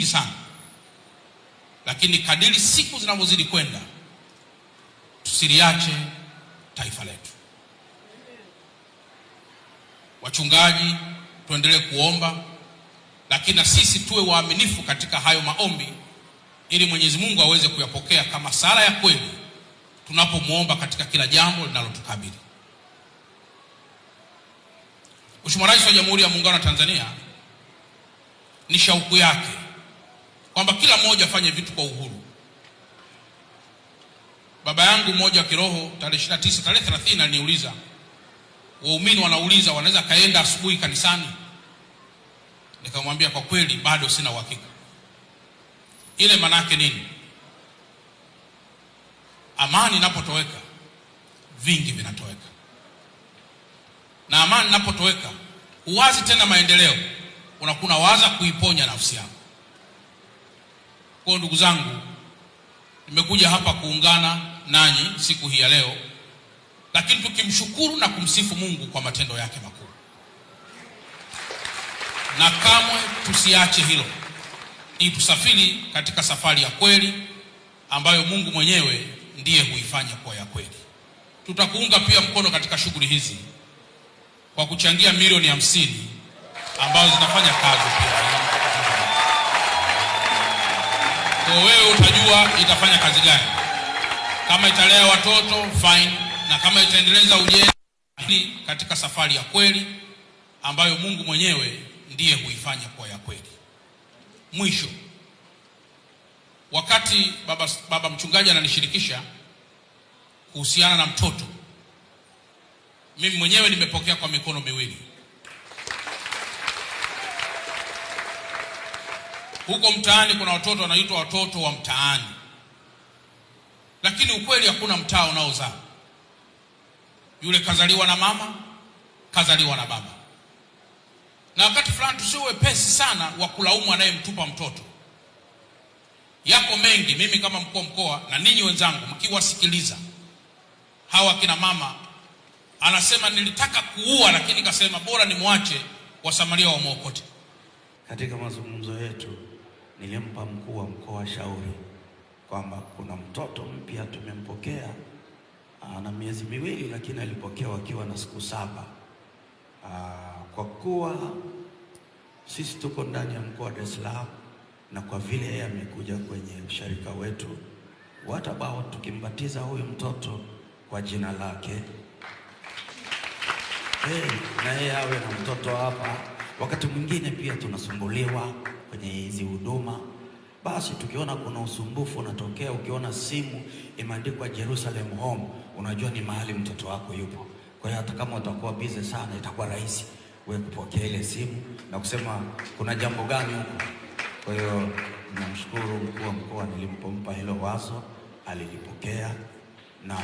nyingi sana, lakini kadiri siku zinavyozidi kwenda, tusiliache taifa letu. Wachungaji, tuendelee kuomba, lakini na sisi tuwe waaminifu katika hayo maombi, ili Mwenyezi Mungu aweze kuyapokea kama sala ya kweli tunapomuomba katika kila jambo linalotukabili. Mheshimiwa Rais wa Jamhuri ya Muungano wa Tanzania, ni shauku yake kwamba kila mmoja afanye vitu kwa uhuru. Baba yangu mmoja wa kiroho tarehe 29, tarehe 30 aliniuliza, waumini wanauliza wanaweza kaenda asubuhi kanisani? Nikamwambia kwa kweli bado sina uhakika. Ile maana yake nini? Amani inapotoweka, vingi vinatoweka. Na amani inapotoweka, huwazi tena maendeleo, unakuna waza kuiponya nafsi yako. Kwa ndugu zangu, nimekuja hapa kuungana nanyi siku hii ya leo, lakini tukimshukuru na kumsifu Mungu kwa matendo yake makuu. Na kamwe tusiache hilo, ili tusafiri katika safari ya kweli ambayo Mungu mwenyewe ndiye huifanya kwa ya kweli. Tutakuunga pia mkono katika shughuli hizi kwa kuchangia milioni 50 ambazo zitafanya kazi pia. Kwa wewe utajua itafanya kazi gani. Kama italea watoto fine, na kama itaendeleza ujenzi katika safari ya kweli ambayo Mungu mwenyewe ndiye huifanya kwa ya kweli. Mwisho, wakati baba mchungaji ananishirikisha kuhusiana na mtoto, mimi mwenyewe nimepokea kwa mikono miwili. Huko mtaani kuna watoto wanaitwa watoto wa mtaani, lakini ukweli hakuna mtaa unaozaa. Yule kazaliwa na mama, kazaliwa na baba. Na wakati fulani tusiwe wepesi sana wa kulaumu anayemtupa mtoto. Yako mengi, mimi kama mkuu wa mkoa na ninyi wenzangu mkiwasikiliza hawa kina mama, anasema nilitaka kuua lakini kasema bora nimwache Wasamaria wamwokote. Katika mazungumzo yetu nilimpa mkuu wa mkoa shauri kwamba kuna mtoto mpya tumempokea, ana miezi miwili lakini alipokewa akiwa na siku 7. Kwa kuwa sisi tuko ndani ya mkoa wa Dar es Salaam, na kwa vile yeye amekuja kwenye usharika wetu, what about tukimbatiza huyu mtoto kwa jina lake, na yeye awe na mtoto hapa. Wakati mwingine pia tunasumbuliwa kwenye hizi huduma, basi tukiona kuna usumbufu unatokea, ukiona simu imeandikwa Jerusalem Home, unajua ni mahali mtoto wako yupo. Kwa hiyo hata kama utakuwa busy sana, itakuwa rahisi wewe kupokea ile simu na kusema kuna jambo gani huko. Kwa hiyo namshukuru mkuu wa mkoa, nilimpompa hilo wazo alilipokea na